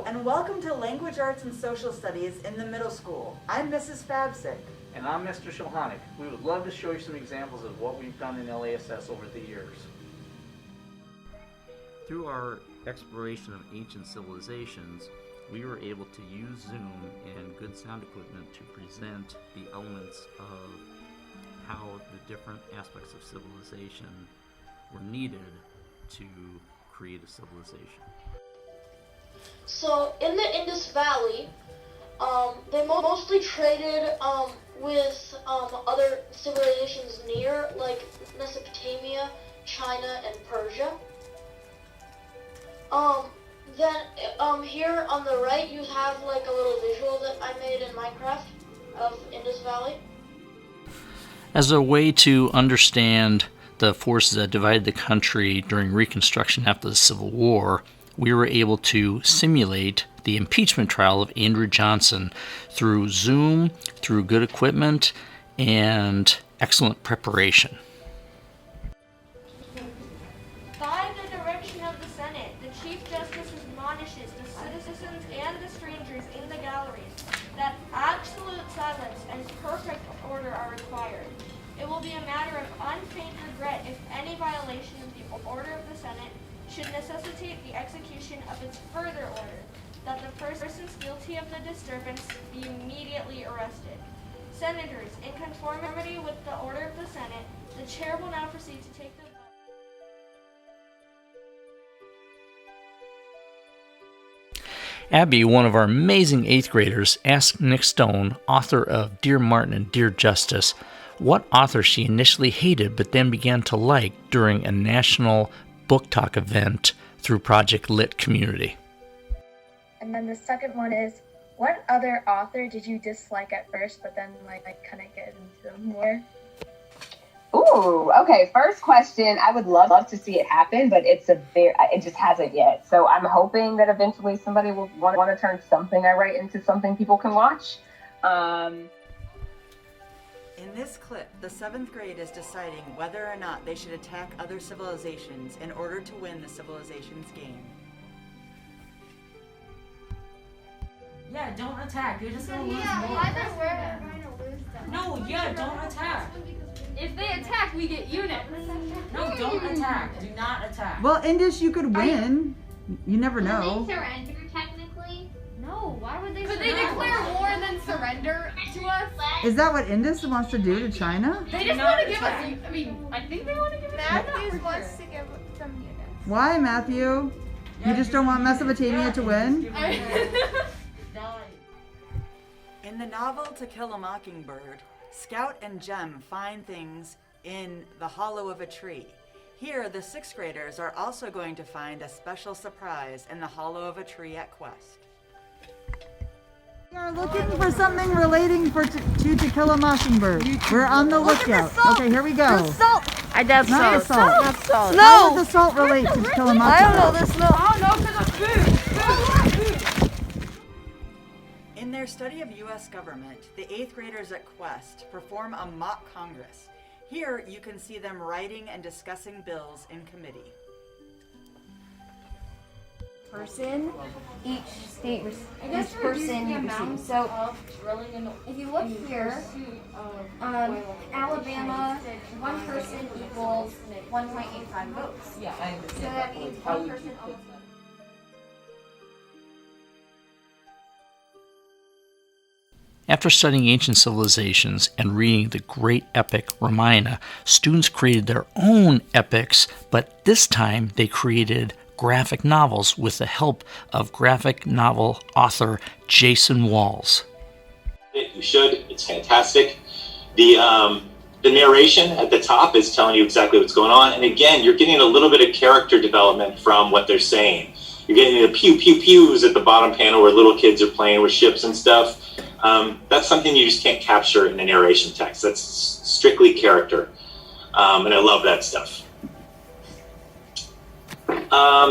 Hello, and welcome to Language Arts and Social Studies in the middle school. I'm Mrs. Fabsick. And I'm Mr. Shohanik. We would love to show you some examples of what we've done in LASS over the years. Through our exploration of ancient civilizations, we were able to use Zoom and good sound equipment to present the elements of how the different aspects of civilization were needed to create a civilization. So in the Indus Valley, they mostly traded with other civilizations near, like Mesopotamia, China, and Persia. Then here on the right, you have like a little visual that I made in Minecraft of Indus Valley. As a way to understand the forces that divided the country during Reconstruction after the Civil War, we were able to simulate the impeachment trial of Andrew Johnson through Zoom, through good equipment, and excellent preparation. By the direction of the Senate, the Chief Justice admonishes the citizens and the strangers in the galleries that absolute silence and perfect order are required. It will be a matter of unfeigned regret if any violation of the order of the Senate should necessitate the execution of its further order, that the persons guilty of the disturbance be immediately arrested. Senators, in conformity with the order of the Senate, the chair will now proceed to take the vote. Abby, one of our amazing 8th graders, asked Nick Stone, author of Dear Martin and Dear Justice, what author she initially hated but then began to like during a national book talk event through Project Lit Community. And then the second one is, what other author did you dislike at first but then like kind of get into them more? Ooh, okay. First question, I would love to see it happen, but it just hasn't yet. So I'm hoping that eventually somebody will want to turn something I write into something people can watch. In this clip, the 7th grade is deciding whether or not they should attack other civilizations in order to win the civilization's game. Yeah, don't attack. You're just gonna lose more. Either we're going to lose them. No, yeah, don't attack. If they attack, we get units. No, don't attack. Do not attack. Well, Indus, you could win. You never know. They surrender technically? No, why would they Could surrender? they declare war and then surrender to us? Is that what Indus wants to do to China? They just want to give us, I mean, I think they want to give us Matthews wants to give them units. Why, Matthew? You just don't want Mesopotamia to win? In the novel To Kill a Mockingbird, Scout and Jem find things in the hollow of a tree. Here, the 6th graders are also going to find a special surprise in the hollow of a tree at Quest. We are looking for something relating to Kill a Mockingbird. We're on the lookout. Okay, here we go. I doubt Not so. the salt. Not salt. How does the salt relate to Kill a Mockingbird? I don't know this. No. I don't know because of food. In their study of U.S. government, the 8th graders at Quest perform a mock Congress. Here, you can see them writing and discussing bills in committee. Person, each state, each person receives. So, if you look here, Alabama, one person equals 1.85 votes. Yeah, I understand. So that means one person owns. After studying ancient civilizations and reading the great epic Ramayana, students created their own epics, but this time they created graphic novels with the help of graphic novel author Jason Walls. You should. It's fantastic. The narration at the top is telling you exactly what's going on. And again, you're getting a little bit of character development from what they're saying. You're getting the pew pew pews at the bottom panel where little kids are playing with ships and stuff. That's something you just can't capture in a narration text. That's strictly character. And I love that stuff.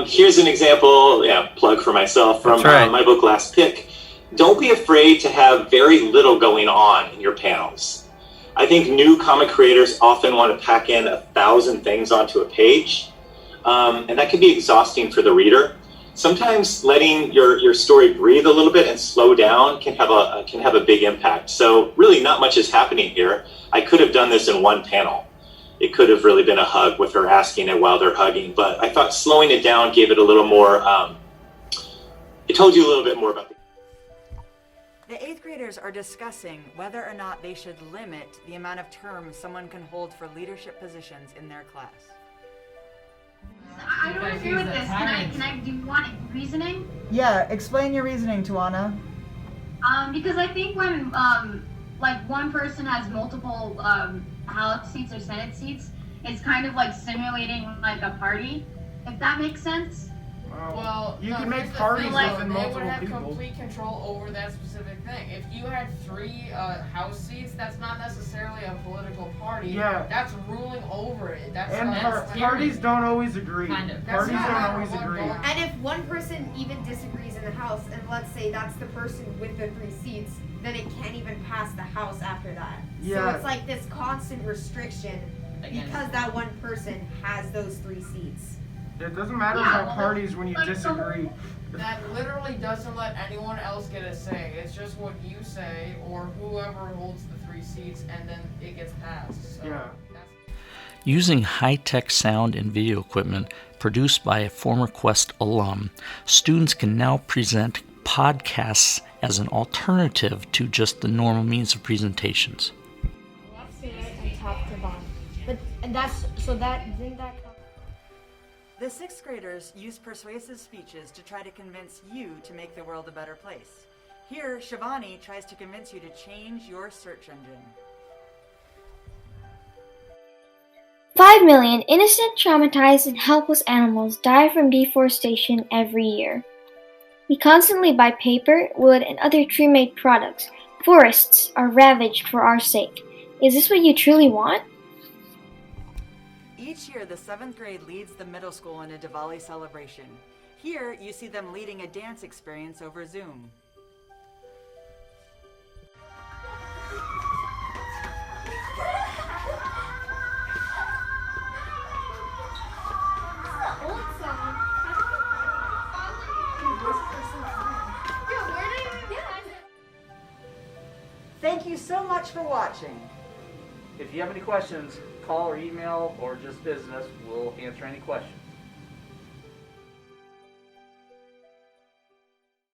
Here's an example, plug for myself, from my book Last Pick. Don't be afraid to have very little going on in your panels. I think new comic creators often want to pack in 1,000 things onto a page, and that can be exhausting for the reader. sometimes letting your story breathe a little bit and slow down can have a big impact. So really not much is happening here. I could have done this in one panel. It could have really been a hug with her asking it while they're hugging, but I thought slowing it down gave it a little more, it told you a little bit more about The 8th graders are discussing whether or not they should limit the amount of terms someone can hold for leadership positions in their class. I don't agree with this. Do you want reasoning? Yeah, explain your reasoning, Tuana. Because I think when like one person has multiple House seats or Senate seats, it's kind of like simulating like a party, if that makes sense. Well, you can make parties within multiple They would have people. complete control over that specific thing. If you had 3 House seats, that's not necessarily a political party. Yeah. That's ruling over it. Parties don't always agree. Kind of. Parties don't always agree. And if one person even disagrees in the House, and let's say that's the person with the 3 seats, then it can't even pass the House after that. Yeah. So it's like this constant restriction because that one person has those 3 seats. It doesn't matter about parties when you disagree. That literally doesn't let anyone else get a say. It's just what you say or whoever holds the 3 seats, and then it gets passed. So Yeah. Using high-tech sound and video equipment produced by a former Quest alum, students can now present podcasts as an alternative to just the normal means of presentations. Let's sit and talk to them. The 6th graders use persuasive speeches to try to convince you to make the world a better place. Here, Shivani tries to convince you to change your search engine. 5 million innocent, traumatized, and helpless animals die from deforestation every year. We constantly buy paper, wood, and other tree-made products. Forests are ravaged for our sake. Is this what you truly want? Each year, the 7th grade leads the middle school in a Diwali celebration. Here, you see them leading a dance experience over Zoom. Thank you so much for watching. If you have any questions, call or email or just visit us. We'll answer any questions.